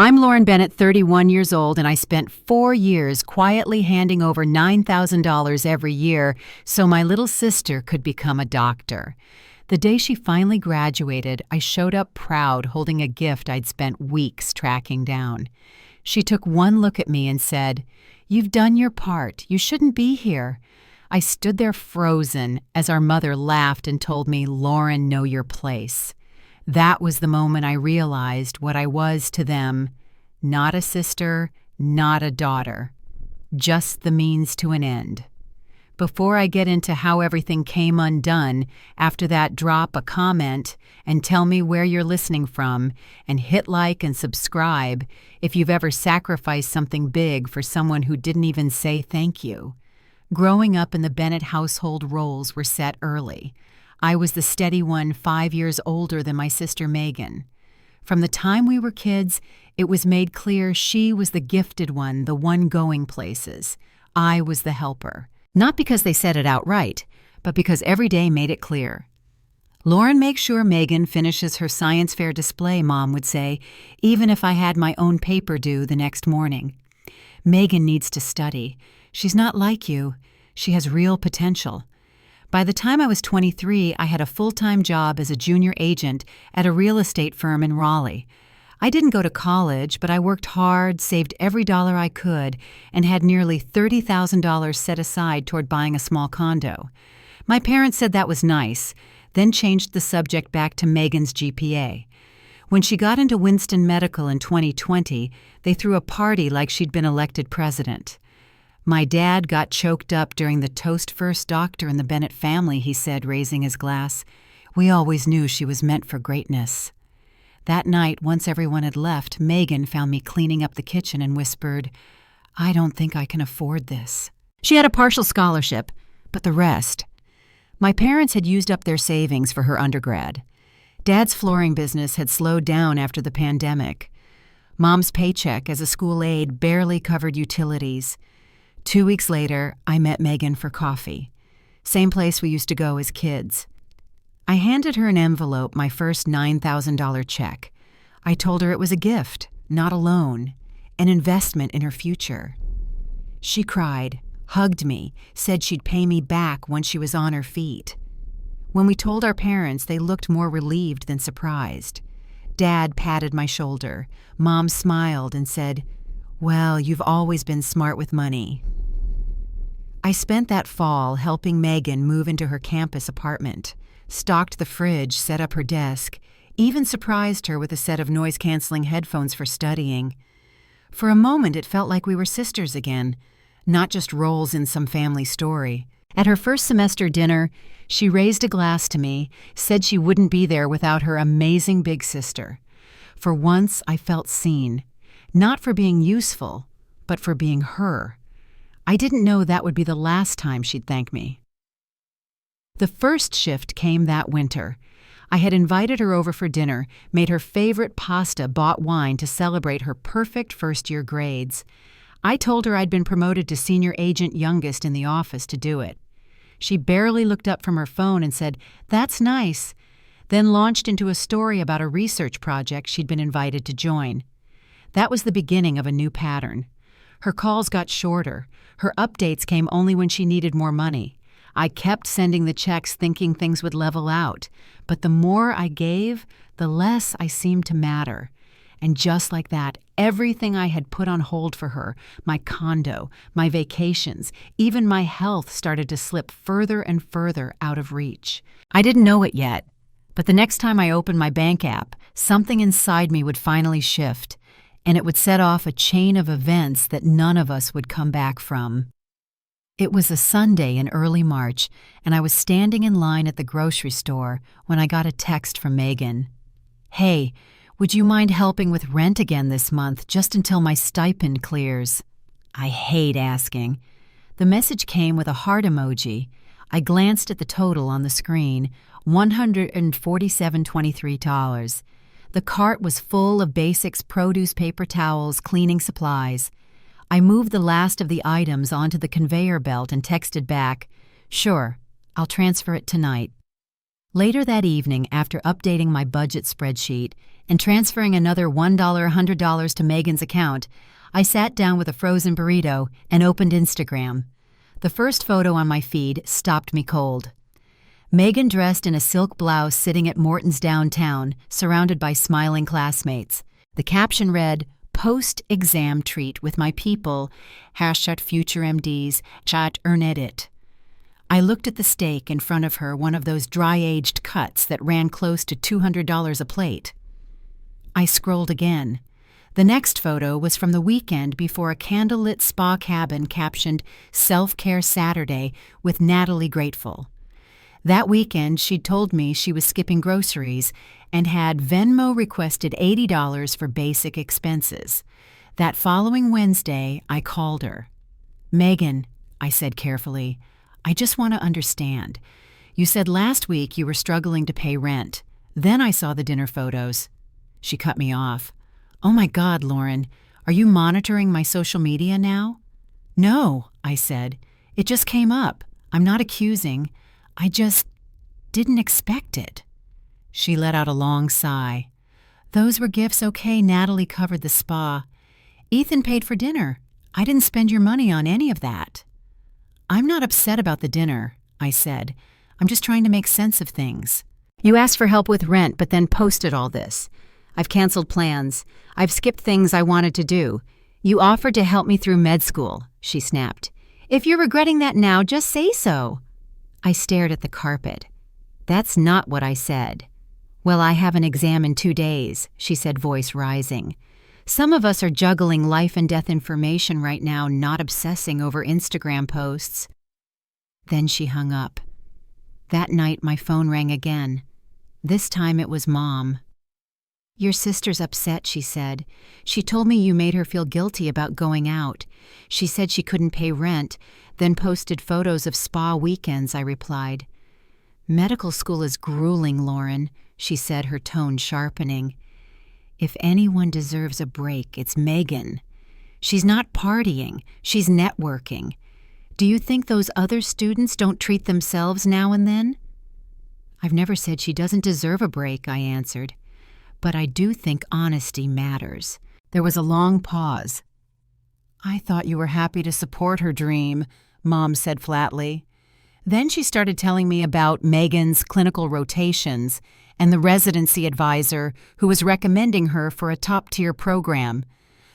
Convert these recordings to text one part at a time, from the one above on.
I'm Lauren Bennett, 31 years old, and I spent 4 years quietly handing over $9,000 every year so my little sister could become a doctor. The day she finally graduated, I showed up proud holding a gift I'd spent weeks tracking down. She took one look at me and said, "You've done your part. You shouldn't be here." I stood there frozen as our mother laughed and told me, "Lauren, know your place." That was the moment I realized what I was to them: not a sister, not a daughter, just the means to an end. Before I get into how everything came undone, after that, drop a comment and tell me where you're listening from, and hit like and subscribe if you've ever sacrificed something big for someone who didn't even say thank you. Growing up in the Bennett household, roles were set early. I was the steady one 5 years older than my sister Megan. From the time we were kids, it was made clear she was the gifted one, the one going places. I was the helper. Not because they said it outright, but because every day made it clear. "Lauren, make sure Megan finishes her science fair display," Mom would say, even if I had my own paper due the next morning. "Megan needs to study. She's not like you. She has real potential." By the time I was 23, I had a full-time job as a junior agent at a real estate firm in Raleigh. I didn't go to college, but I worked hard, saved every dollar I could, and had nearly $30,000 set aside toward buying a small condo. My parents said that was nice, then changed the subject back to Megan's GPA. When she got into Winston Medical in 2020, they threw a party like she'd been elected president. "My dad got choked up during the toast first doctor in the Bennett family," he said, raising his glass. "We always knew she was meant for greatness." That night, once everyone had left, Megan found me cleaning up the kitchen and whispered, "I don't think I can afford this." She had a partial scholarship, but the rest. My parents had used up their savings for her undergrad. Dad's flooring business had slowed down after the pandemic. Mom's paycheck as a school aide barely covered utilities. 2 weeks later, I met Megan for coffee. Same place we used to go as kids. I handed her an envelope, my first $9,000 check. I told her it was a gift, not a loan, an investment in her future. She cried, hugged me, said she'd pay me back once she was on her feet. When we told our parents, they looked more relieved than surprised. Dad patted my shoulder. Mom smiled and said, "Well, you've always been smart with money." I spent that fall helping Megan move into her campus apartment, stocked the fridge, set up her desk, even surprised her with a set of noise-canceling headphones for studying. For a moment, it felt like we were sisters again, not just roles in some family story. At her first semester dinner, she raised a glass to me, said she wouldn't be there without her amazing big sister. For once, I felt seen. Not for being useful, but for being her. I didn't know that would be the last time she'd thank me. The first shift came that winter. I had invited her over for dinner, made her favorite pasta, bought wine to celebrate her perfect first-year grades. I told her I'd been promoted to senior agent youngest in the office to do it. She barely looked up from her phone and said, "That's nice," then launched into a story about a research project she'd been invited to join. That was the beginning of a new pattern. Her calls got shorter. Her updates came only when she needed more money. I kept sending the checks thinking things would level out, but the more I gave, the less I seemed to matter. And just like that, everything I had put on hold for her, my condo, my vacations, even my health, started to slip further and further out of reach. I didn't know it yet, but the next time I opened my bank app, something inside me would finally shift, and it would set off a chain of events that none of us would come back from. It was a Sunday in early March, and I was standing in line at the grocery store when I got a text from Megan. "Hey, would you mind helping with rent again this month, just until my stipend clears?" I hate asking. The message came with a heart emoji. I glanced at the total on the screen, $147.23. The cart was full of basics: produce, paper towels, cleaning supplies. I moved the last of the items onto the conveyor belt and texted back, "Sure, I'll transfer it tonight." Later that evening, after updating my budget spreadsheet and transferring another $100 to Megan's account, I sat down with a frozen burrito and opened Instagram. The first photo on my feed stopped me cold. Megan dressed in a silk blouse sitting at Morton's downtown, surrounded by smiling classmates. The caption read, "Post-exam treat with my people, #FutureMDs, chat earned." I looked at the steak in front of her, one of those dry-aged cuts that ran close to $200 a plate. I scrolled again. The next photo was from the weekend before a candlelit spa cabin captioned "Self-Care Saturday with Natalie Grateful." That weekend, she'd told me she was skipping groceries and had Venmo requested $80 for basic expenses. That following Wednesday, I called her. "Megan," I said carefully, "I just want to understand. You said last week you were struggling to pay rent. Then I saw the dinner photos." She cut me off. "Oh my God, Lauren, are you monitoring my social media now?" "No," I said. "It just came up. I'm not accusing. I just didn't expect it." She let out a long sigh. "Those were gifts, okay. Natalie covered the spa. Ethan paid for dinner. I didn't spend your money on any of that." "I'm not upset about the dinner," I said. "I'm just trying to make sense of things. You asked for help with rent, but then posted all this. I've canceled plans. I've skipped things I wanted to do. You offered to help me through med school," she snapped. "If you're regretting that now, just say so." I stared at the carpet. "That's not what I said." "Well, I have an exam in 2 days," she said, voice rising. "Some of us are juggling life and death information right now, not obsessing over Instagram posts." Then she hung up. That night, my phone rang again. This time it was Mom. "Your sister's upset," she said. "She told me you made her feel guilty about going out. She said she couldn't pay rent, then posted photos of spa weekends," I replied. "Medical school is grueling, Lauren," she said, her tone sharpening. "If anyone deserves a break, it's Megan. She's not partying, she's networking. Do you think those other students don't treat themselves now and then?" "I've never said she doesn't deserve a break," I answered. "But I do think honesty matters." There was a long pause. "I thought you were happy to support her dream," Mom said flatly. Then she started telling me about Megan's clinical rotations and the residency advisor who was recommending her for a top-tier program.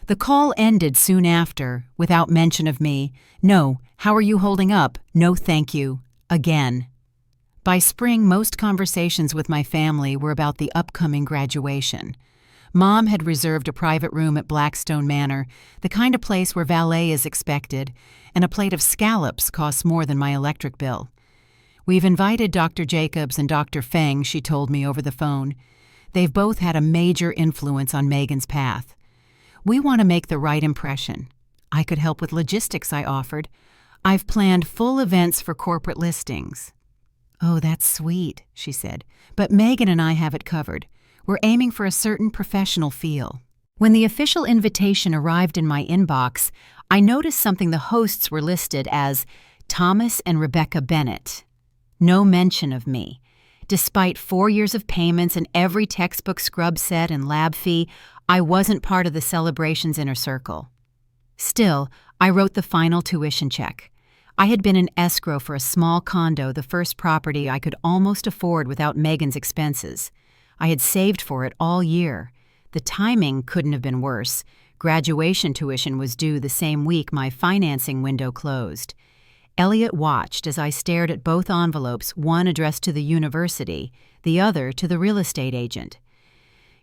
The call ended soon after, without mention of me. "No, how are you holding up? No, thank you." Again. By spring, most conversations with my family were about the upcoming graduation. Mom had reserved a private room at Blackstone Manor, the kind of place where valet is expected, and a plate of scallops costs more than my electric bill. "We've invited Dr. Jacobs and Dr. Feng," she told me over the phone. "They've both had a major influence on Megan's path. We want to make the right impression. I could help with logistics," I offered. "I've planned full events for corporate listings." "Oh, that's sweet," she said. "But Megan and I have it covered. We're aiming for a certain professional feel." When the official invitation arrived in my inbox, I noticed something the hosts were listed as Thomas and Rebecca Bennett. No mention of me. Despite 4 years of payments and every textbook scrub set and lab fee, I wasn't part of the celebration's inner circle. Still, I wrote the final tuition check. I had been in escrow for a small condo, the first property I could almost afford without Megan's expenses. I had saved for it all year. The timing couldn't have been worse. Graduation tuition was due the same week my financing window closed. Elliot watched as I stared at both envelopes, one addressed to the university, the other to the real estate agent.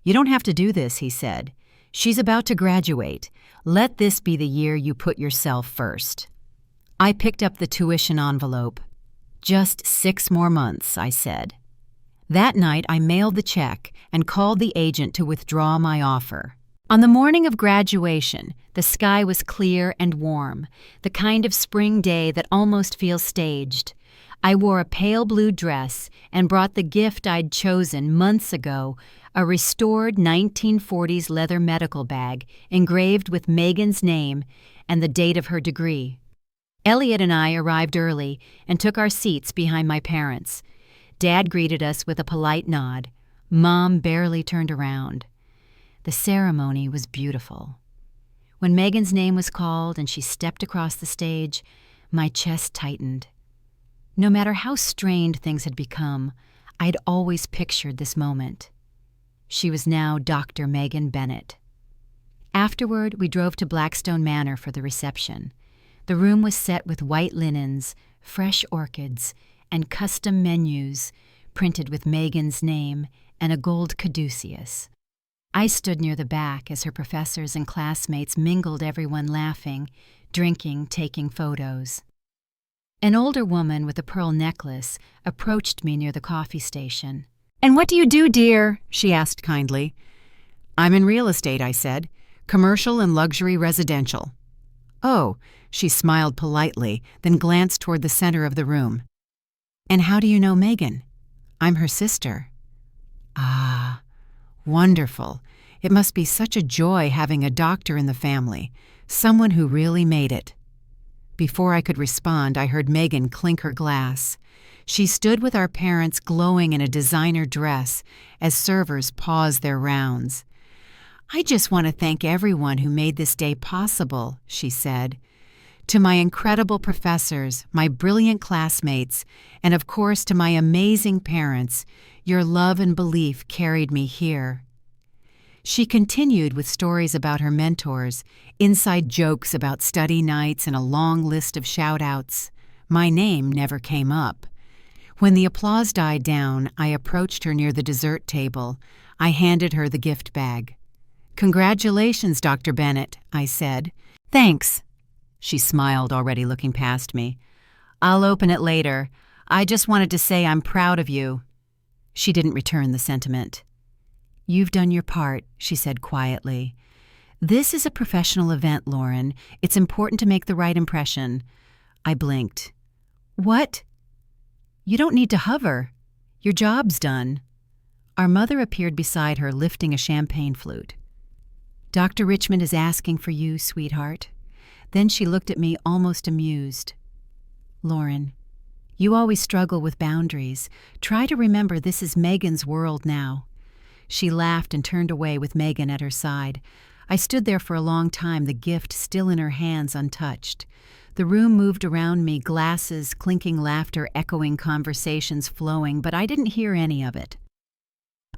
"You don't have to do this," he said. "She's about to graduate. Let this be the year you put yourself first." I picked up the tuition envelope. "Just 6 more months," I said. That night, I mailed the check and called the agent to withdraw my offer. On the morning of graduation, the sky was clear and warm, the kind of spring day that almost feels staged. I wore a pale blue dress and brought the gift I'd chosen months ago, a restored 1940s leather medical bag engraved with Megan's name and the date of her degree. Elliot and I arrived early and took our seats behind my parents. Dad greeted us with a polite nod. Mom barely turned around. The ceremony was beautiful. When Megan's name was called and she stepped across the stage, my chest tightened. No matter how strained things had become, I'd always pictured this moment. She was now Dr. Megan Bennett. Afterward, we drove to Blackstone Manor for the reception. The room was set with white linens, fresh orchids, and custom menus printed with Megan's name and a gold caduceus. I stood near the back as her professors and classmates mingled, everyone laughing, drinking, taking photos. An older woman with a pearl necklace approached me near the coffee station. "And what do you do, dear?" she asked kindly. "I'm in real estate," I said. "Commercial and luxury residential." "Oh," she smiled politely, then glanced toward the center of the room. "And how do you know Megan?" "I'm her sister." "Ah, wonderful. It must be such a joy having a doctor in the family, someone who really made it." Before I could respond, I heard Megan clink her glass. She stood with our parents glowing in a designer dress as servers paused their rounds. "I just want to thank everyone who made this day possible," she said. "To my incredible professors, my brilliant classmates, and of course to my amazing parents, your love and belief carried me here." She continued with stories about her mentors, inside jokes about study nights, and a long list of shout-outs. My name never came up. When the applause died down, I approached her near the dessert table. I handed her the gift bag. "Congratulations, Dr. Bennett," I said. "Thanks." She smiled, already looking past me. "I'll open it later. I just wanted to say I'm proud of you." She didn't return the sentiment. "You've done your part," she said quietly. "This is a professional event, Lauren. It's important to make the right impression." I blinked. "What?" "You don't need to hover. Your job's done." Our mother appeared beside her, lifting a champagne flute. "Dr. Richmond is asking for you, sweetheart." Then she looked at me, almost amused. "Lauren, you always struggle with boundaries. Try to remember this is Megan's world now." She laughed and turned away with Megan at her side. I stood there for a long time, the gift still in her hands, untouched. The room moved around me, glasses, clinking laughter, echoing conversations flowing, but I didn't hear any of it.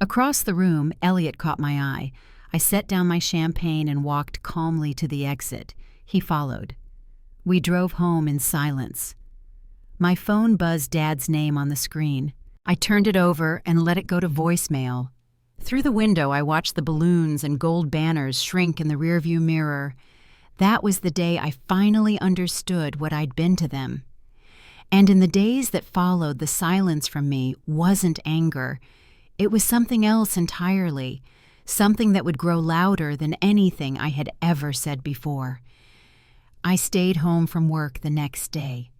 Across the room, Elliot caught my eye. I set down my champagne and walked calmly to the exit. He followed. We drove home in silence. My phone buzzed Dad's name on the screen. I turned it over and let it go to voicemail. Through the window, I watched the balloons and gold banners shrink in the rearview mirror. That was the day I finally understood what I'd been to them. And in the days that followed, the silence from me wasn't anger. It was something else entirely, something that would grow louder than anything I had ever said before. I stayed home from work the next day.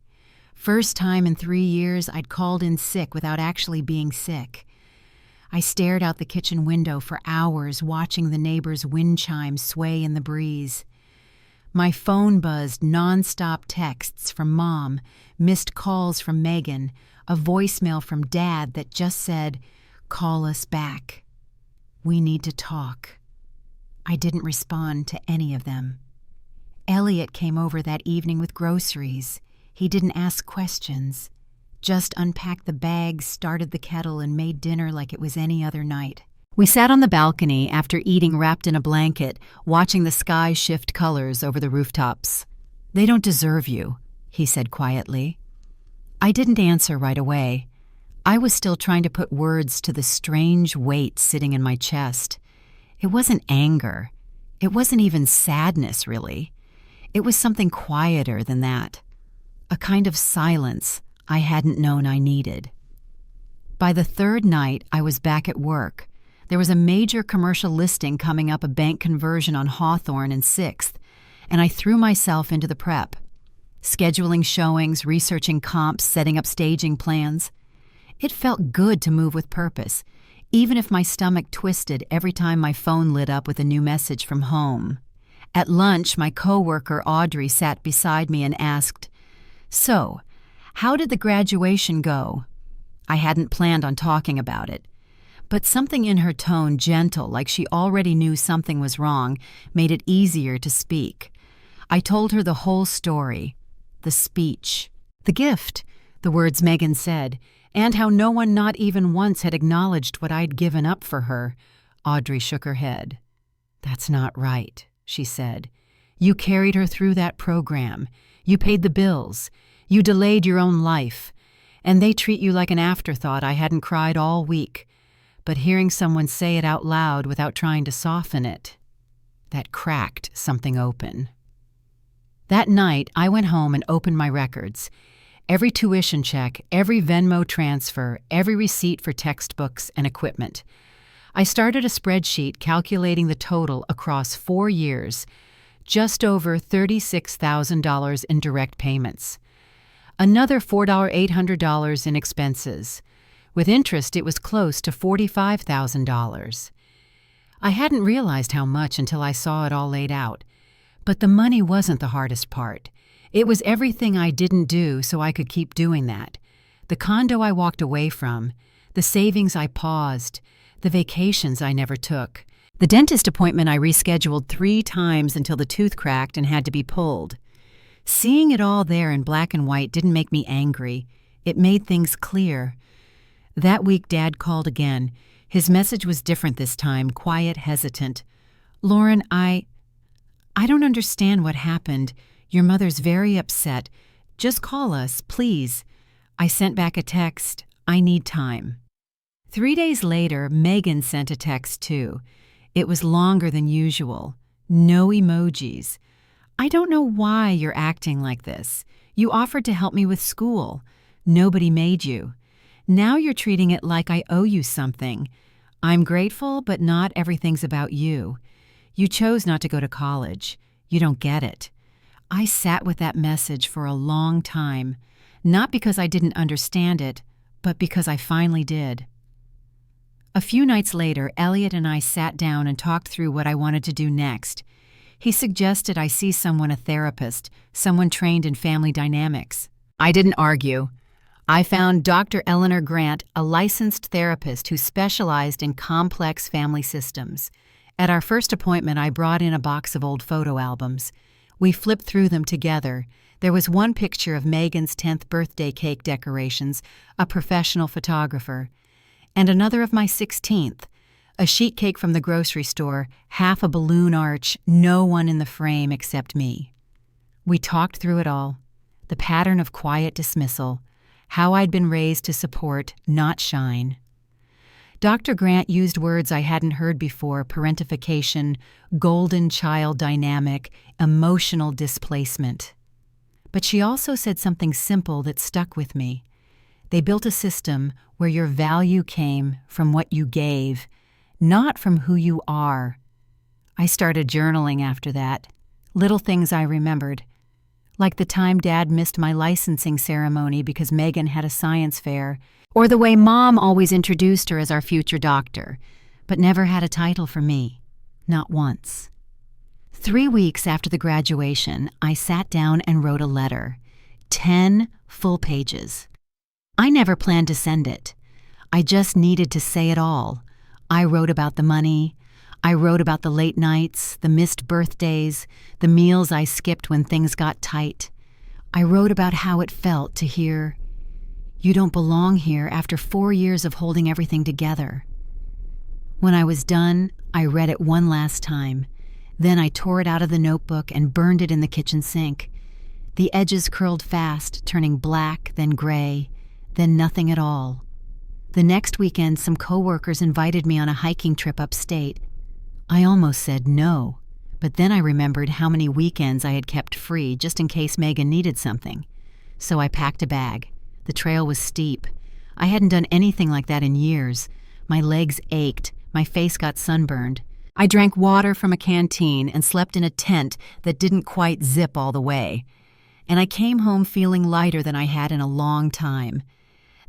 First time in 3 years I'd called in sick without actually being sick. I stared out the kitchen window for hours, watching the neighbor's wind chimes sway in the breeze. My phone buzzed nonstop texts from Mom, missed calls from Megan, a voicemail from Dad that just said, "Call us back. We need to talk." I didn't respond to any of them. Elliot came over that evening with groceries. He didn't ask questions. Just unpacked the bags, started the kettle, and made dinner like it was any other night. We sat on the balcony after eating wrapped in a blanket, watching the sky shift colors over the rooftops. "They don't deserve you," he said quietly. I didn't answer right away. I was still trying to put words to the strange weight sitting in my chest. It wasn't anger. It wasn't even sadness, really. It was something quieter than that. A kind of silence I hadn't known I needed. By the third night, I was back at work. There was a major commercial listing coming up, a bank conversion on Hawthorne and 6th, and I threw myself into the prep. Scheduling showings, researching comps, setting up staging plans. It felt good to move with purpose, even if my stomach twisted every time my phone lit up with a new message from home. At lunch, my coworker Audrey sat beside me and asked, "So, how did the graduation go?" I hadn't planned on talking about it. But something in her tone, gentle, like she already knew something was wrong, made it easier to speak. I told her the whole story, the speech, the gift, the words Megan said, and how no one not even once had acknowledged what I'd given up for her. Audrey shook her head. "That's not right," she said. "You carried her through that program. You paid the bills. You delayed your own life. And they treat you like an afterthought. I hadn't cried all week. But hearing someone say it out loud without trying to soften it, that cracked something open." That night, I went home and opened my records. Every tuition check, every Venmo transfer, every receipt for textbooks and equipment. I started a spreadsheet calculating the total across 4 years, just over $36,000 in direct payments. Another $4,800 in expenses. With interest, it was close to $45,000. I hadn't realized how much until I saw it all laid out. But the money wasn't the hardest part. It was everything I didn't do so I could keep doing that. The condo I walked away from, the savings I paused, the vacations I never took, the dentist appointment I rescheduled 3 times until the tooth cracked and had to be pulled. Seeing it all there in black and white didn't make me angry. It made things clear. That week, Dad called again. His message was different this time, quiet, hesitant. "Lauren, I don't understand what happened. Your mother's very upset. Just call us, please." I sent back a text, "I need time." 3 days later, Megan sent a text too. It was longer than usual. No emojis. "I don't know why you're acting like this. You offered to help me with school. Nobody made you. Now you're treating it like I owe you something. I'm grateful, but not everything's about you. You chose not to go to college. You don't get it." I sat with that message for a long time, not because I didn't understand it, but because I finally did. A few nights later, Elliot and I sat down and talked through what I wanted to do next. He suggested I see a therapist, someone trained in family dynamics. I didn't argue. I found Dr. Eleanor Grant, a licensed therapist who specialized in complex family systems. At our first appointment, I brought in a box of old photo albums. We flipped through them together. There was one picture of Megan's 10th birthday cake decorations, a professional photographer, and another of my 16th, a sheet cake from the grocery store, half a balloon arch, no one in the frame except me. We talked through it all, the pattern of quiet dismissal, how I'd been raised to support, not shine. Dr. Grant used words I hadn't heard before: parentification, golden child dynamic, emotional displacement. But she also said something simple that stuck with me. They built a system where your value came from what you gave, not from who you are. I started journaling after that. Little things I remembered, like the time Dad missed my licensing ceremony because Megan had a science fair, or the way Mom always introduced her as our future doctor, but never had a title for me, not once. 3 weeks after the graduation, I sat down and wrote a letter, 10 full pages. I never planned to send it. I just needed to say it all. I wrote about the money. I wrote about the late nights, the missed birthdays, the meals I skipped when things got tight. I wrote about how it felt to hear, "You don't belong here," after 4 years of holding everything together. When I was done, I read it one last time. Then I tore it out of the notebook and burned it in the kitchen sink. The edges curled fast, turning black, then gray, then nothing at all. The next weekend, some coworkers invited me on a hiking trip upstate. I almost said no, but then I remembered how many weekends I had kept free just in case Megan needed something. So I packed a bag. The trail was steep. I hadn't done anything like that in years. My legs ached. My face got sunburned. I drank water from a canteen and slept in a tent that didn't quite zip all the way. And I came home feeling lighter than I had in a long time.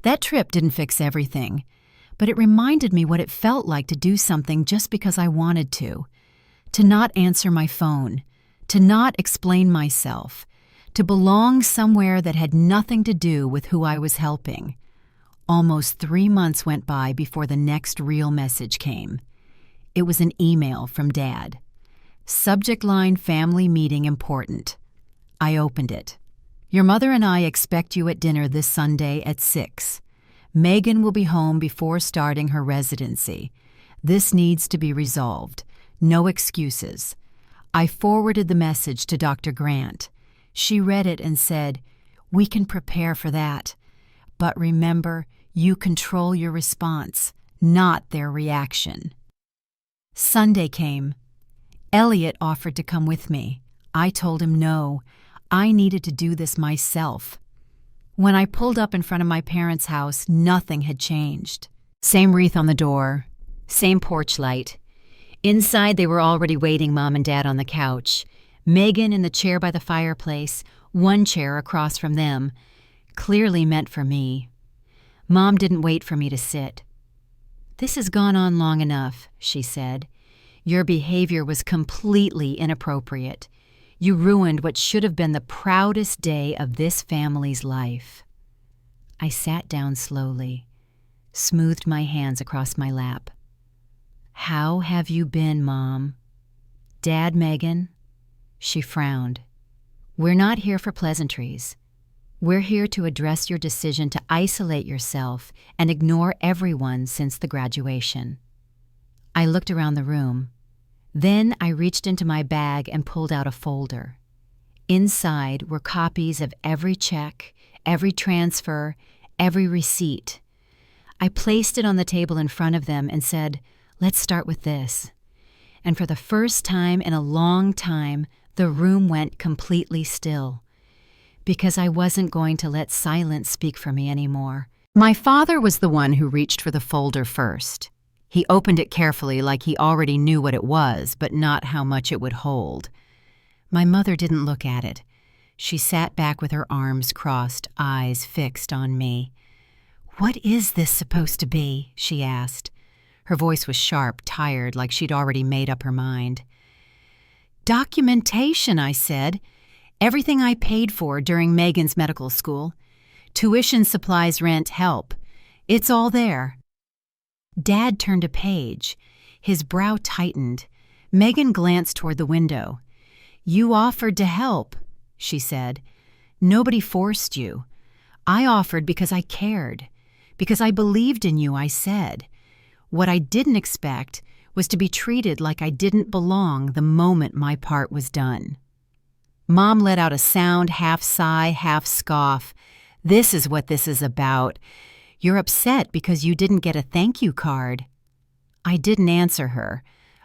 That trip didn't fix everything, but it reminded me what it felt like to do something just because I wanted to not answer my phone, to not explain myself, to belong somewhere that had nothing to do with who I was helping. Almost 3 months went by before the next real message came. It was an email from Dad. Subject line, family meeting important. I opened it. Your mother and I expect you at dinner this Sunday at 6. Megan will be home before starting her residency. This needs to be resolved. No excuses. I forwarded the message to Dr. Grant. She read it and said, "We can prepare for that. But remember, you control your response, not their reaction." Sunday came. Elliot offered to come with me. I told him no. I needed to do this myself. When I pulled up in front of my parents' house, nothing had changed. Same wreath on the door, same porch light. Inside, they were already waiting, Mom and Dad on the couch. Megan in the chair by the fireplace, one chair across from them, clearly meant for me. Mom didn't wait for me to sit. "This has gone on long enough," she said. "Your behavior was completely inappropriate. You ruined what should have been the proudest day of this family's life." I sat down slowly, smoothed my hands across my lap. "How have you been, Mom?" "Dad, Megan?" She frowned. "We're not here for pleasantries. We're here to address your decision to isolate yourself and ignore everyone since the graduation." I looked around the room. Then I reached into my bag and pulled out a folder. Inside were copies of every check, every transfer, every receipt. I placed it on the table in front of them and said, "Let's start with this." And for the first time in a long time, the room went completely still, because I wasn't going to let silence speak for me anymore. My father was the one who reached for the folder first. He opened it carefully like he already knew what it was, but not how much it would hold. My mother didn't look at it. She sat back with her arms crossed, eyes fixed on me. "What is this supposed to be?" she asked. Her voice was sharp, tired, like she'd already made up her mind. "Documentation," I said. "Everything I paid for during Megan's medical school. Tuition, supplies, rent, help. It's all there." Dad turned a page. His brow tightened. Megan glanced toward the window. "You offered to help," she said. "Nobody forced you. I offered because I cared. Because I believed in you, I said. What I didn't expect was to be treated like I didn't belong the moment my part was done." Mom let out a sound, half sigh, half scoff. "This is what this is about. You're upset because you didn't get a thank you card." I didn't answer her.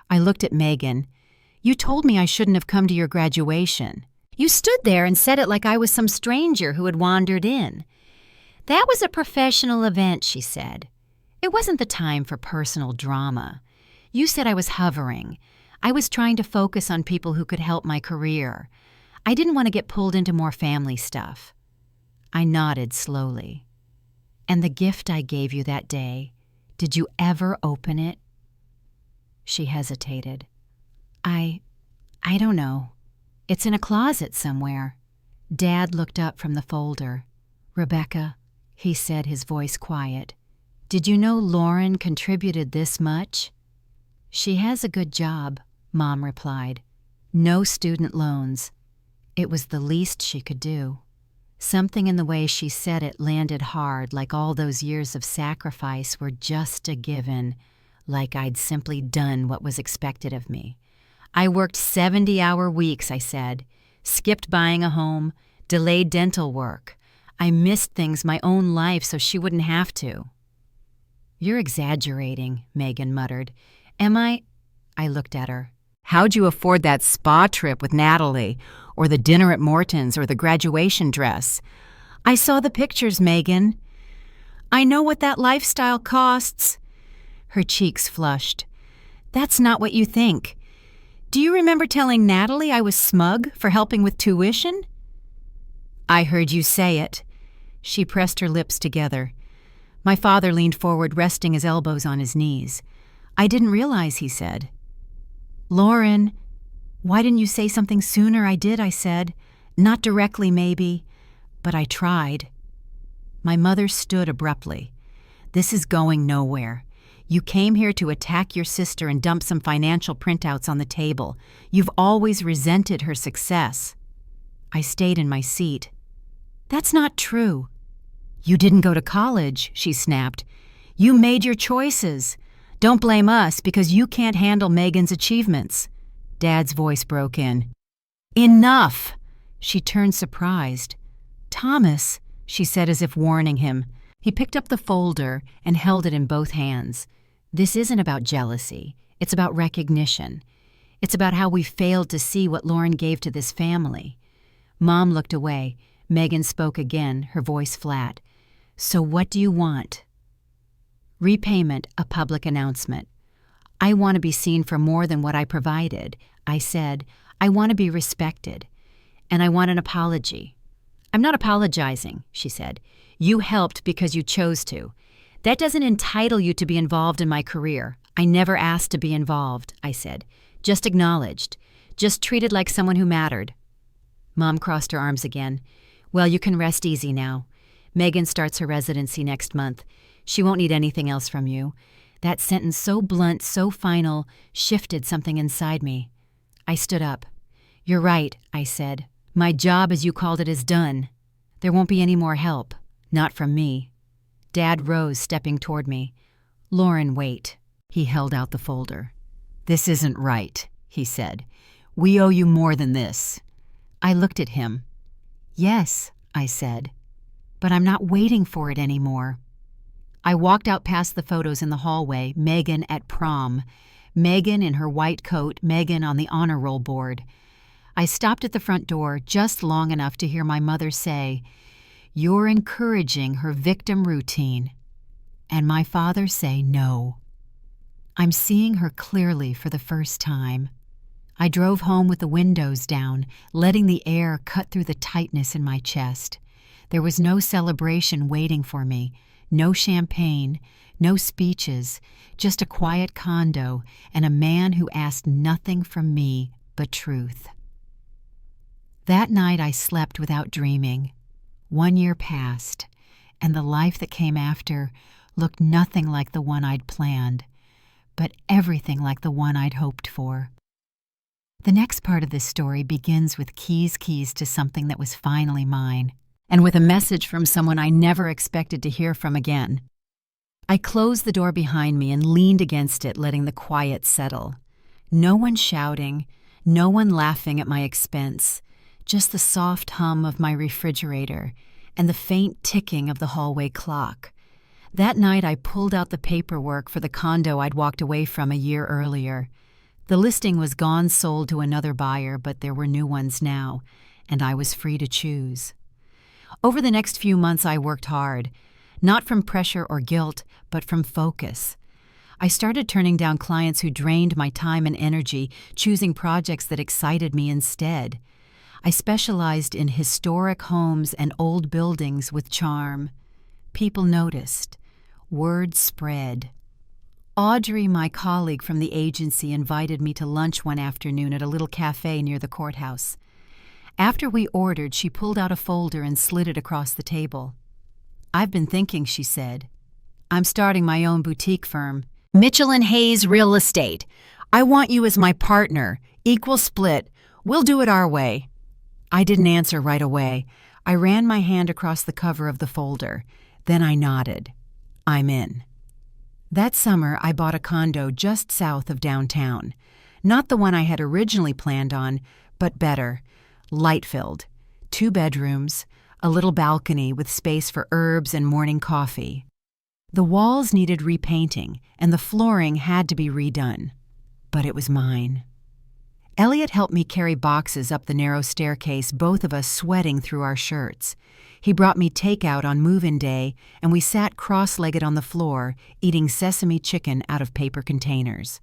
I looked at Megan. "You told me I shouldn't have come to your graduation. You stood there and said it like I was some stranger who had wandered in." "That was a professional event," she said. "It wasn't the time for personal drama. You said I was hovering. I was trying to focus on people who could help my career. I didn't want to get pulled into more family stuff." I nodded slowly. "And the gift I gave you that day, did you ever open it?" She hesitated. I don't know. It's in a closet somewhere." Dad looked up from the folder. "Rebecca," he said, his voice quiet, "did you know Lauren contributed this much?" "She has a good job," Mom replied. "No student loans." It was the least she could do. Something in the way she said it landed hard, like all those years of sacrifice were just a given, like I'd simply done what was expected of me. "I worked 70-hour weeks," I said, "skipped buying a home, delayed dental work. I missed things my own life so she wouldn't have to." "You're exaggerating," Megan muttered. "Am I?" I looked at her. "How'd you afford that spa trip with Natalie, or the dinner at Morton's, or the graduation dress?" "I saw the pictures, Megan. I know what that lifestyle costs." Her cheeks flushed. "That's not what you think. Do you remember telling Natalie I was smug for helping with tuition?" "I heard you say it." She pressed her lips together. My father leaned forward, resting his elbows on his knees. "I didn't realize," he said. "Lauren, why didn't you say something sooner?" "I did," I said. "Not directly, maybe, but I tried." My mother stood abruptly. This is going nowhere. You came here to attack your sister and dump some financial printouts on the table. You've always resented her success." I stayed in my seat. "That's not true." "You didn't go to college," she snapped. "You made your choices. Don't blame us because you can't handle Megan's achievements." Dad's voice broke in. "Enough!" She turned surprised. "Thomas," she said as if warning him. He picked up the folder and held it in both hands. "This isn't about jealousy. It's about recognition. It's about how we failed to see what Lauren gave to this family." Mom looked away. Megan spoke again, her voice flat. "So what do you want?" "Repayment, a public announcement. I want to be seen for more than what I provided." I said, "I want to be respected. And I want an apology." "I'm not apologizing," she said. "You helped because you chose to. That doesn't entitle you to be involved in my career. I never asked to be involved," I said. "Just acknowledged. Just treated like someone who mattered." Mom crossed her arms again. "Well, you can rest easy now. Megan starts her residency next month. She won't need anything else from you." That sentence, so blunt, so final, shifted something inside me. I stood up. "You're right," I said. "My job, as you called it, is done. There won't be any more help. Not from me." Dad rose, stepping toward me. "Lauren, wait." He held out the folder. "This isn't right," he said. "We owe you more than this." I looked at him. "Yes," I said, "but I'm not waiting for it anymore." I walked out past the photos in the hallway, Megan at prom, Megan in her white coat, Megan on the honor roll board. I stopped at the front door just long enough to hear my mother say, "You're encouraging her victim routine," and my father say no. I'm seeing her clearly for the first time. I drove home with the windows down, letting the air cut through the tightness in my chest. There was no celebration waiting for me, no champagne, no speeches, just a quiet condo and a man who asked nothing from me but truth. That night I slept without dreaming. 1 year passed, and the life that came after looked nothing like the one I'd planned, but everything like the one I'd hoped for. The next part of this story begins with keys to something that was finally mine, and with a message from someone I never expected to hear from again. I closed the door behind me and leaned against it, letting the quiet settle. No one shouting, no one laughing at my expense, just the soft hum of my refrigerator and the faint ticking of the hallway clock. That night I pulled out the paperwork for the condo I'd walked away from a year earlier. The listing was gone sold to another buyer, but there were new ones now, and I was free to choose. Over the next few months I worked hard, not from pressure or guilt, but from focus. I started turning down clients who drained my time and energy, choosing projects that excited me instead. I specialized in historic homes and old buildings with charm. People noticed. Word spread. Audrey, my colleague from the agency, invited me to lunch one afternoon at a little cafe near the courthouse. After we ordered, she pulled out a folder and slid it across the table. "I've been thinking," she said. "I'm starting my own boutique firm. Mitchell & Hayes Real Estate. I want you as my partner. Equal split. We'll do it our way." I didn't answer right away. I ran my hand across the cover of the folder. Then I nodded. "I'm in." That summer, I bought a condo just south of downtown. Not the one I had originally planned on, but better. Light-filled. 2 bedrooms, a little balcony with space for herbs and morning coffee. The walls needed repainting, and the flooring had to be redone. But it was mine. Elliot helped me carry boxes up the narrow staircase, both of us sweating through our shirts. He brought me takeout on move-in day, and we sat cross-legged on the floor, eating sesame chicken out of paper containers.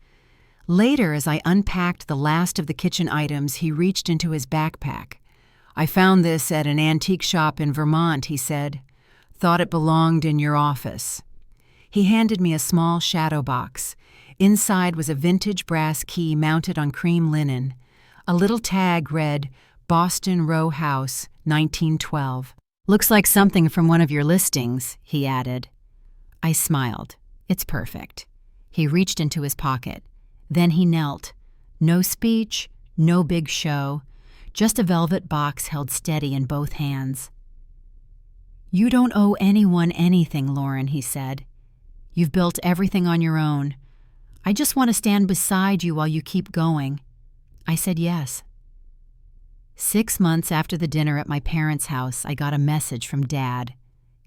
Later, as I unpacked the last of the kitchen items, he reached into his backpack. "I found this at an antique shop in Vermont," he said. "Thought it belonged in your office." He handed me a small shadow box. Inside was a vintage brass key mounted on cream linen. A little tag read, "Boston Row House, 1912. "Looks like something from one of your listings," he added. I smiled. It's perfect. He reached into his pocket. Then he knelt. No speech, no big show, just a velvet box held steady in both hands. "You don't owe anyone anything, Lauren," he said. "You've built everything on your own. I just want to stand beside you while you keep going." I said yes. 6 months after the dinner at my parents' house, I got a message from Dad.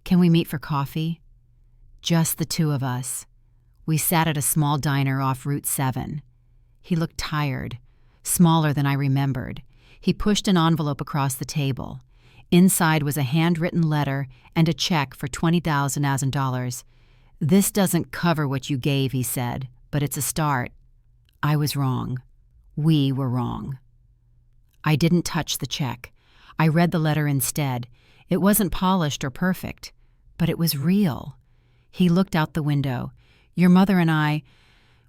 "Can we meet for coffee?" Just the two of us. We sat at a small diner off Route 7. He looked tired, smaller than I remembered. He pushed an envelope across the table. Inside was a handwritten letter and a check for $20,000. "This doesn't cover what you gave," he said, "but it's a start." I was wrong. We were wrong. I didn't touch the check. I read the letter instead. It wasn't polished or perfect, but it was real. He looked out the window. "Your mother and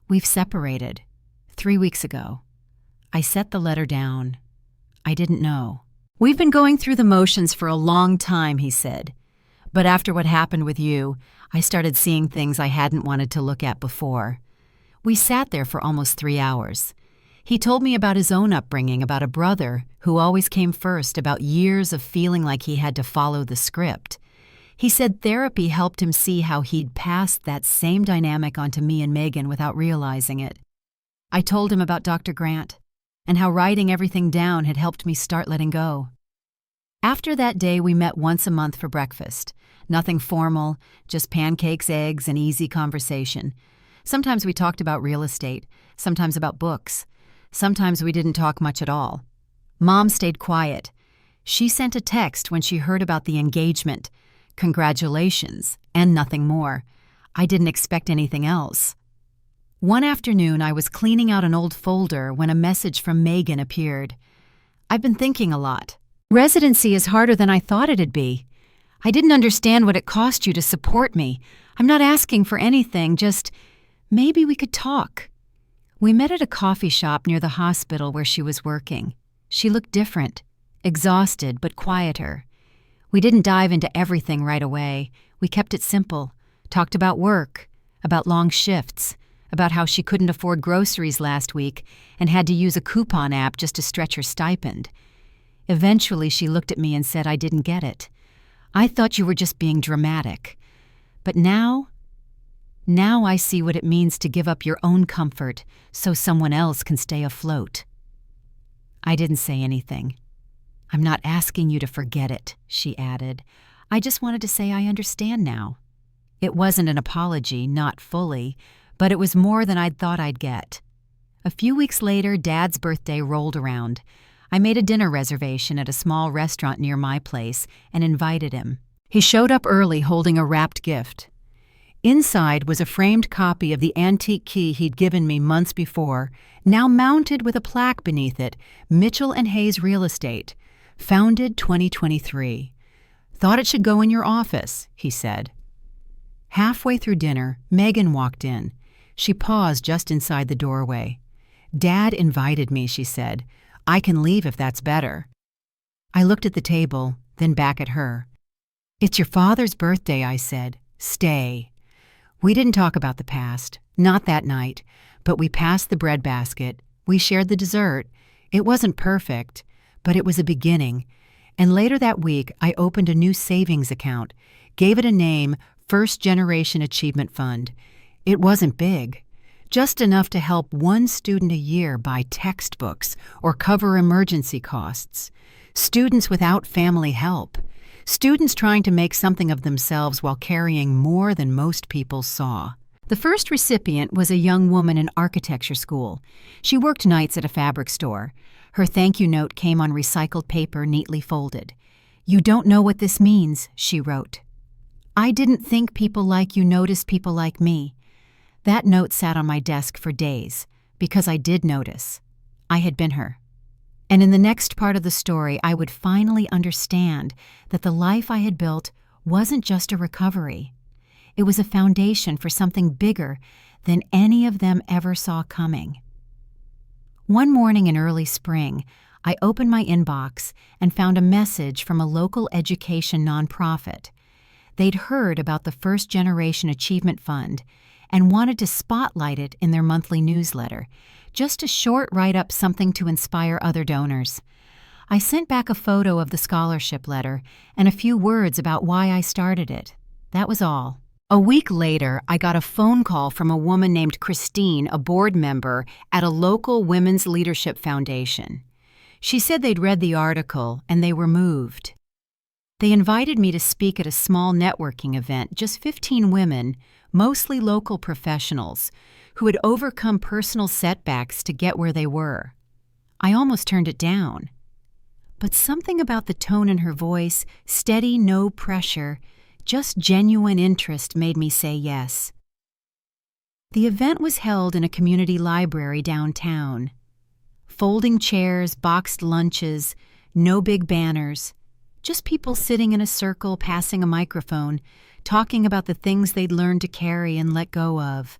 we've separated 3 weeks ago." I set the letter down. I didn't know. "We've been going through the motions for a long time," he said. "But after what happened with you, I started seeing things I hadn't wanted to look at before." We sat there for almost 3 hours. He told me about his own upbringing, about a brother who always came first, about years of feeling like he had to follow the script. He said therapy helped him see how he'd passed that same dynamic onto me and Megan without realizing it. I told him about Dr. Grant and how writing everything down had helped me start letting go. After that day, we met once a month for breakfast. Nothing formal, just pancakes, eggs, and easy conversation. Sometimes we talked about real estate, sometimes about books. Sometimes we didn't talk much at all. Mom stayed quiet. She sent a text when she heard about the engagement. Congratulations, and nothing more. I didn't expect anything else. One afternoon, I was cleaning out an old folder when a message from Megan appeared. "I've been thinking a lot. Residency is harder than I thought it'd be. I didn't understand what it cost you to support me. I'm not asking for anything, just maybe we could talk." We met at a coffee shop near the hospital where she was working. She looked different, exhausted but quieter. We didn't dive into everything right away. We kept it simple, talked about work, about long shifts, about how she couldn't afford groceries last week and had to use a coupon app just to stretch her stipend. Eventually, she looked at me and said I didn't get it. "I thought you were just being dramatic. But now I see what it means to give up your own comfort so someone else can stay afloat." I didn't say anything. "I'm not asking you to forget it," she added. "I just wanted to say I understand now." It wasn't an apology, not fully, but it was more than I'd thought I'd get. A few weeks later, Dad's birthday rolled around. I made a dinner reservation at a small restaurant near my place and invited him. He showed up early holding a wrapped gift. Inside was a framed copy of the antique key he'd given me months before, now mounted with a plaque beneath it, "Mitchell & Hayes Real Estate, founded 2023. Thought it should go in your office," he said. Halfway through dinner, Megan walked in. She paused just inside the doorway. "Dad invited me," she said. "I can leave if that's better." I looked at the table, then back at her. "It's your father's birthday," I said. "Stay." We didn't talk about the past, not that night, but we passed the bread basket. We shared the dessert. It wasn't perfect, but it was a beginning. And later that week, I opened a new savings account, gave it a name, First Generation Achievement Fund. It wasn't big, just enough to help one student a year buy textbooks or cover emergency costs. Students without family help. Students trying to make something of themselves while carrying more than most people saw. The first recipient was a young woman in architecture school. She worked nights at a fabric store. Her thank you note came on recycled paper neatly folded. "You don't know what this means," she wrote. "I didn't think people like you noticed people like me." That note sat on my desk for days, because I did notice. I had been her. And in the next part of the story, I would finally understand that the life I had built wasn't just a recovery. It was a foundation for something bigger than any of them ever saw coming. One morning in early spring, I opened my inbox and found a message from a local education nonprofit. They'd heard about the First Generation Achievement Fund and wanted to spotlight it in their monthly newsletter, just a short write-up, something to inspire other donors. I sent back a photo of the scholarship letter and a few words about why I started it. That was all. A week later, I got a phone call from a woman named Christine, a board member at a local women's leadership foundation. She said they'd read the article and they were moved. They invited me to speak at a small networking event, just 15 women, mostly local professionals, who had overcome personal setbacks to get where they were. I almost turned it down. But something about the tone in her voice, steady, no pressure, just genuine interest, made me say yes. The event was held in a community library downtown. Folding chairs, boxed lunches, no big banners, just people sitting in a circle, passing a microphone, talking about the things they'd learned to carry and let go of.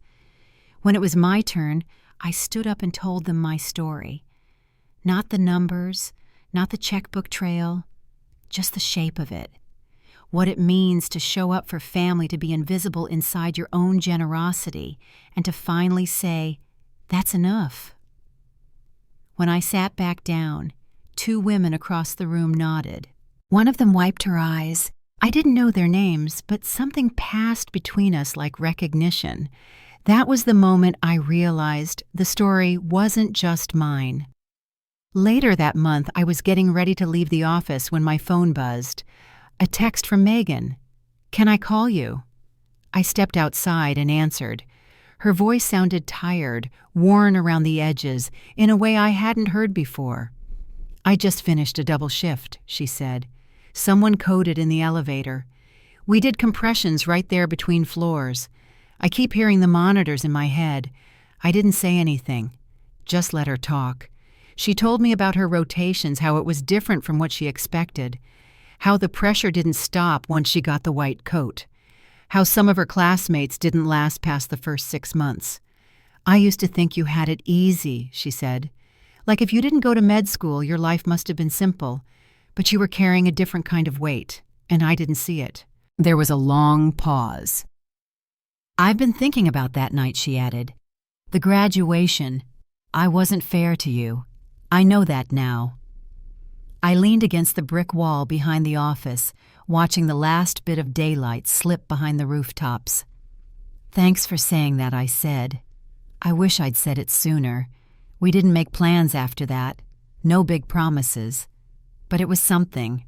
When it was my turn, I stood up and told them my story. Not the numbers, not the checkbook trail, just the shape of it. What it means to show up for family, to be invisible inside your own generosity, and to finally say, that's enough. When I sat back down, 2 women across the room nodded. One of them wiped her eyes. I didn't know their names, but something passed between us like recognition. That was the moment I realized the story wasn't just mine. Later that month, I was getting ready to leave the office when my phone buzzed. A text from Megan. "Can I call you?" I stepped outside and answered. Her voice sounded tired, worn around the edges, in a way I hadn't heard before. "I just finished a double shift," she said. "Someone coded in the elevator. We did compressions right there between floors. I keep hearing the monitors in my head. I didn't say anything. Just let her talk. She told me about her rotations, how it was different from what she expected, how the pressure didn't stop once she got the white coat, how some of her classmates didn't last past the first 6 months. I used to think you had it easy," she said. "Like if you didn't go to med school, your life must have been simple, but you were carrying a different kind of weight, and I didn't see it." There was a long pause. "I've been thinking about that night," she added. "The graduation. I wasn't fair to you. I know that now." I leaned against the brick wall behind the office, watching the last bit of daylight slip behind the rooftops. "Thanks for saying that," I said. "I wish I'd said it sooner. We didn't make plans after that. No big promises. But it was something."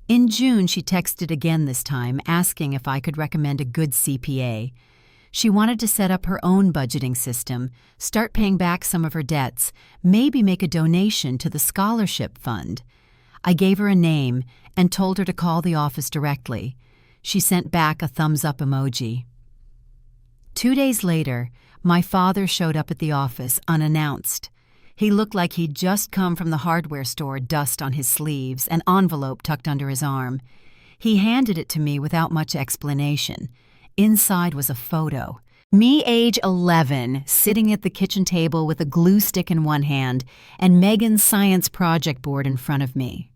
In June, she texted again this time, asking if I could recommend a good CPA. She wanted to set up her own budgeting system, start paying back some of her debts, maybe make a donation to the scholarship fund. I gave her a name and told her to call the office directly. She sent back a thumbs-up emoji. 2 days later, my father showed up at the office unannounced. He looked like he'd just come from the hardware store, dust on his sleeves, an envelope tucked under his arm. He handed it to me without much explanation. Inside was a photo. Me, age 11, sitting at the kitchen table with a glue stick in one hand and Megan's science project board in front of me.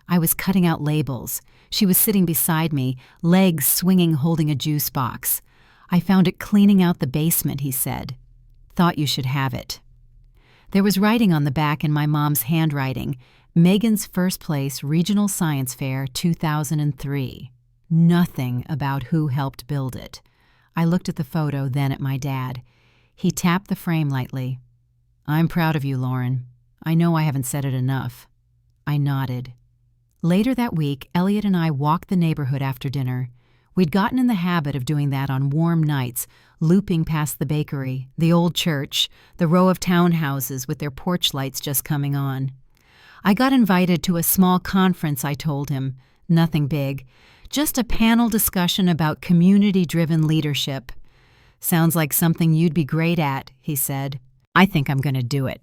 I was cutting out labels. She was sitting beside me, legs swinging, holding a juice box. "I found it cleaning out the basement," he said. "Thought you should have it." There was writing on the back in my mom's handwriting, "Megan's First Place Regional Science Fair 2003. Nothing about who helped build it. I looked at the photo, then at my dad. He tapped the frame lightly. "I'm proud of you, Lauren. I know I haven't said it enough." I nodded. Later that week, Elliot and I walked the neighborhood after dinner. We'd gotten in the habit of doing that on warm nights, looping past the bakery, the old church, the row of townhouses with their porch lights just coming on. I got invited to a small conference, I told him. Nothing big. Just a panel discussion about community-driven leadership. "Sounds like something you'd be great at," he said. "I think I'm going to do it."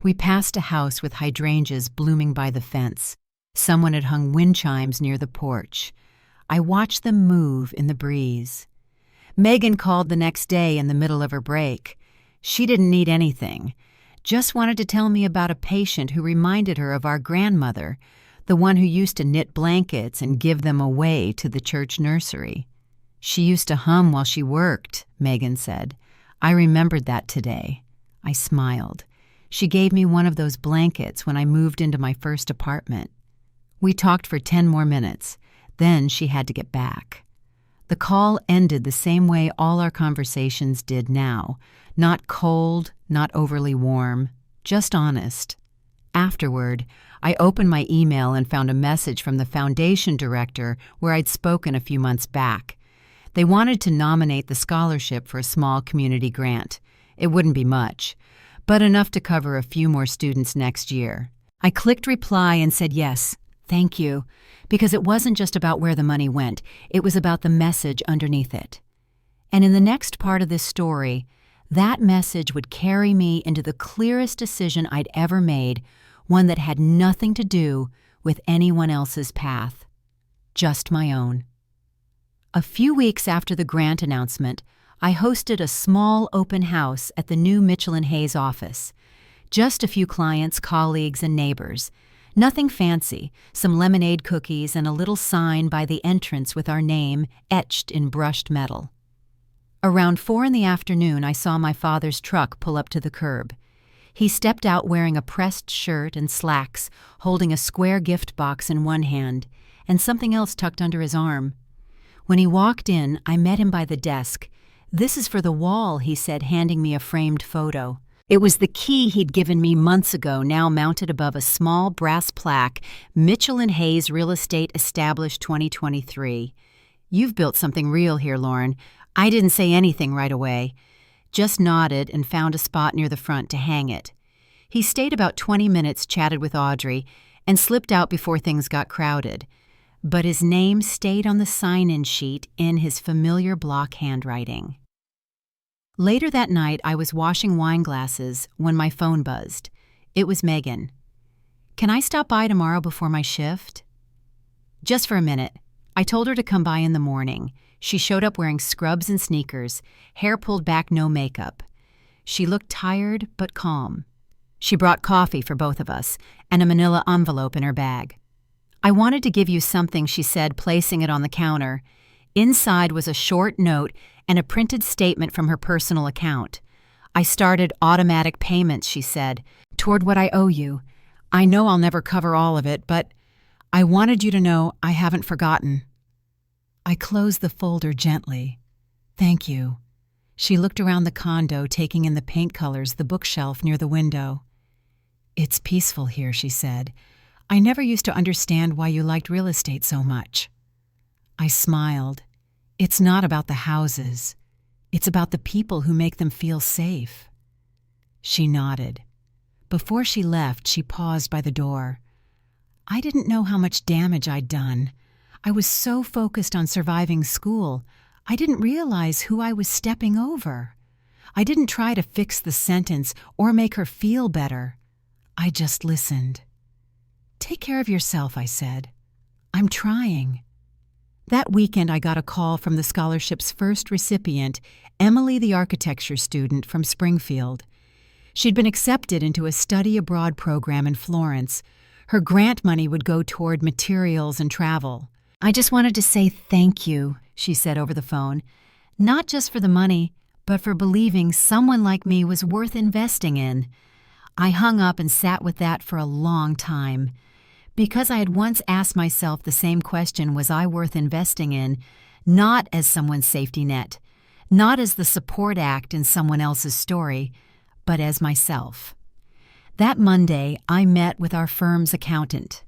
We passed a house with hydrangeas blooming by the fence. Someone had hung wind chimes near the porch. I watched them move in the breeze. Megan called the next day in the middle of her break. She didn't need anything. Just wanted to tell me about a patient who reminded her of our grandmother, the one who used to knit blankets and give them away to the church nursery. She used to hum while she worked, Megan said. I remembered that today. I smiled. She gave me one of those blankets when I moved into my first apartment. We talked for 10 more minutes. Then she had to get back. The call ended the same way all our conversations did now. Not cold, not overly warm, just honest. Afterward, I opened my email and found a message from the foundation director where I'd spoken a few months back. They wanted to nominate the scholarship for a small community grant. It wouldn't be much, but enough to cover a few more students next year. I clicked reply and said yes, thank you, because it wasn't just about where the money went, it was about the message underneath it. And in the next part of this story, that message would carry me into the clearest decision I'd ever made, one that had nothing to do with anyone else's path, just my own. A few weeks after the grant announcement, I hosted a small open house at the new Mitchell & Hayes office. Just a few clients, colleagues, and neighbors. Nothing fancy, some lemonade cookies and a little sign by the entrance with our name etched in brushed metal. Around 4 p.m, I saw my father's truck pull up to the curb. He stepped out wearing a pressed shirt and slacks, holding a square gift box in one hand and something else tucked under his arm. When he walked in, I met him by the desk. "This is for the wall," he said, handing me a framed photo. It was the key he'd given me months ago, now mounted above a small brass plaque, Mitchell & Hayes Real Estate Established 2023. "You've built something real here, Lauren." I didn't say anything right away, just nodded and found a spot near the front to hang it. He stayed about 20 minutes, chatted with Audrey, and slipped out before things got crowded. But his name stayed on the sign-in sheet in his familiar block handwriting. Later that night, I was washing wine glasses when my phone buzzed. It was Megan. "Can I stop by tomorrow before my shift?" "Just for a minute." I told her to come by in the morning. She showed up wearing scrubs and sneakers, hair pulled back, no makeup. She looked tired but calm. She brought coffee for both of us and a manila envelope in her bag. "I wanted to give you something," she said, placing it on the counter. Inside was a short note and a printed statement from her personal account. "I started automatic payments," she said, "toward what I owe you. I know I'll never cover all of it, but I wanted you to know I haven't forgotten." I closed the folder gently. "Thank you." She looked around the condo, taking in the paint colors, the bookshelf near the window. "It's peaceful here," she said. "I never used to understand why you liked real estate so much." I smiled. "It's not about the houses. It's about the people who make them feel safe." She nodded. Before she left, she paused by the door. "I didn't know how much damage I'd done. I was so focused on surviving school, I didn't realize who I was stepping over. I didn't try to fix the sentence or make her feel better. I just listened." "Take care of yourself," I said. "I'm trying." That weekend, I got a call from the scholarship's first recipient, Emily, the architecture student from Springfield. She'd been accepted into a study abroad program in Florence. Her grant money would go toward materials and travel. "I just wanted to say thank you," she said over the phone. "Not just for the money, but for believing someone like me was worth investing in." I hung up and sat with that for a long time. Because I had once asked myself the same question, was I worth investing in, not as someone's safety net, not as the support act in someone else's story, but as myself. That Monday, I met with our firm's accountant.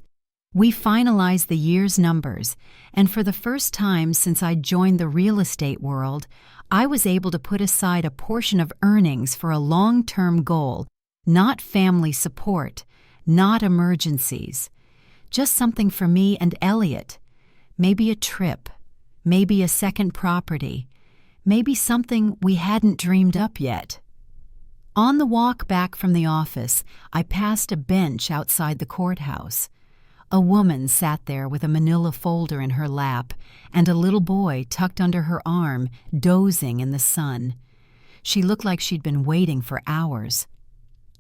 We finalized the year's numbers, and for the first time since I joined the real estate world, I was able to put aside a portion of earnings for a long-term goal, not family support, not emergencies. Just something for me and Elliot. Maybe a trip, maybe a second property, maybe something we hadn't dreamed up yet. On the walk back from the office, I passed a bench outside the courthouse. A woman sat there with a manila folder in her lap and a little boy tucked under her arm, dozing in the sun. She looked like she'd been waiting for hours.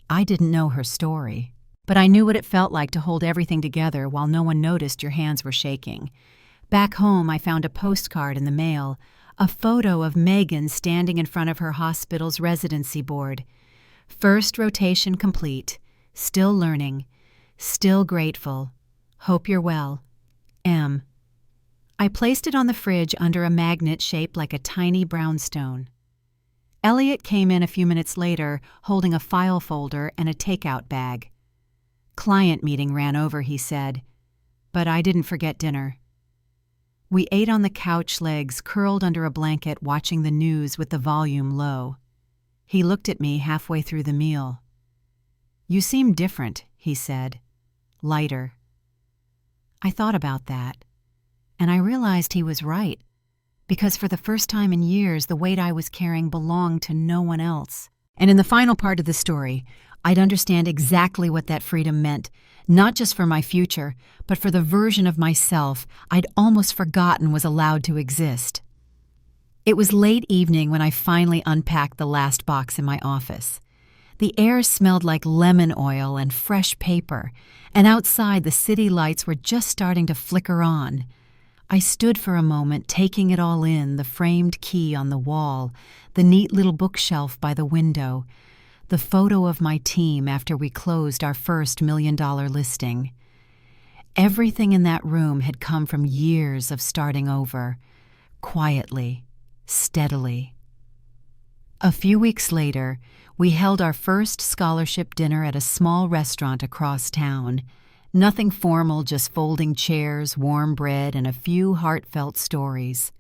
I didn't know her story. but I knew what it felt like to hold everything together while no one noticed your hands were shaking. Back home, I found a postcard in the mail, a photo of Megan standing in front of her hospital's residency board. First rotation complete, still learning, still grateful. Hope you're well. M. I placed it on the fridge under a magnet shaped like a tiny brownstone. Elliot came in a few minutes later, holding a file folder and a takeout bag. Client meeting ran over, he said, but I didn't forget dinner. We ate on the couch legs, curled under a blanket, watching the news with the volume low. He looked at me halfway through the meal. You seem different, he said. Lighter. I thought about that, and I realized he was right, because for the first time in years, the weight I was carrying belonged to no one else. And in the final part of the story, I'd understand exactly what that freedom meant, not just for my future, but for the version of myself I'd almost forgotten was allowed to exist. It was late evening when I finally unpacked the last box in my office. The air smelled like lemon oil and fresh paper, and outside the city lights were just starting to flicker on. I stood for a moment, taking it all in, the framed key on the wall, the neat little bookshelf by the window, the photo of my team after we closed our first $1 million listing. Everything in that room had come from years of starting over, quietly, steadily. A few weeks later, we held our first scholarship dinner at a small restaurant across town. Nothing formal, just folding chairs, warm bread, and a few heartfelt stories.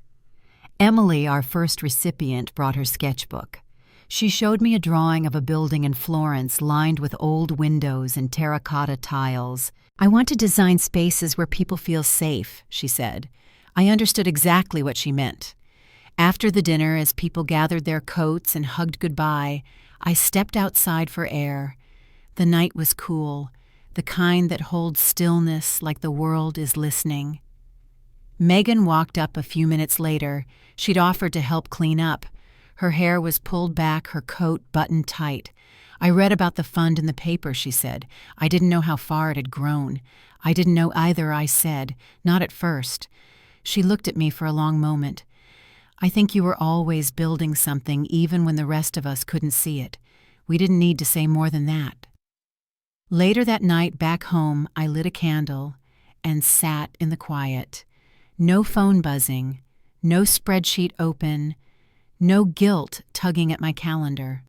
Emily, our first recipient, brought her sketchbook. She showed me a drawing of a building in Florence lined with old windows and terracotta tiles. I want to design spaces where people feel safe, she said. I understood exactly what she meant. After the dinner, as people gathered their coats and hugged goodbye, I stepped outside for air. The night was cool, the kind that holds stillness like the world is listening. Megan walked up a few minutes later. She'd offered to help clean up. Her hair was pulled back, her coat buttoned tight. I read about the fund in the paper, she said. I didn't know how far it had grown. I didn't know either, I said. Not at first. She looked at me for a long moment. I think you were always building something even when the rest of us couldn't see it. We didn't need to say more than that. Later that night, back home, I lit a candle and sat in the quiet. No phone buzzing, no spreadsheet open, no guilt tugging at my calendar.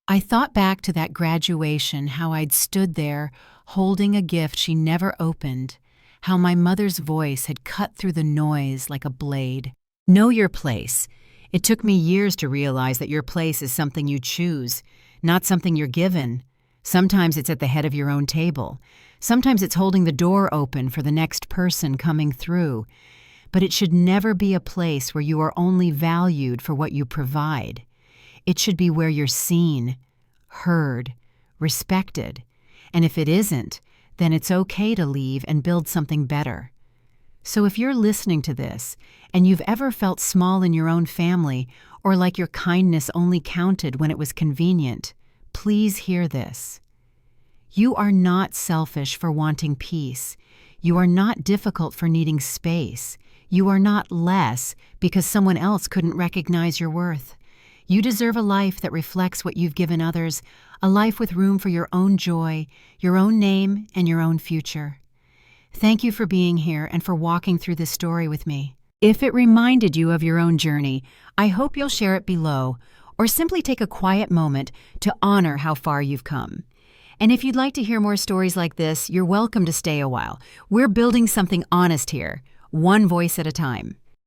I thought back to that graduation, how I'd stood there holding a gift she never opened, how my mother's voice had cut through the noise like a blade. Know your place. It took me years to realize that your place is something you choose, not something you're given. Sometimes it's at the head of your own table. Sometimes it's holding the door open for the next person coming through. But it should never be a place where you are only valued for what you provide. It should be where you're seen, heard, respected. And if it isn't, then it's okay to leave and build something better. So if you're listening to this, and you've ever felt small in your own family, or like your kindness only counted when it was convenient, please hear this. You are not selfish for wanting peace. You are not difficult for needing space. You are not less because someone else couldn't recognize your worth. You deserve a life that reflects what you've given others, a life with room for your own joy, your own name, and your own future. Thank you for being here and for walking through this story with me. If it reminded you of your own journey, I hope you'll share it below, or simply take a quiet moment to honor how far you've come. And if you'd like to hear more stories like this, you're welcome to stay a while. We're building something honest here, one voice at a time.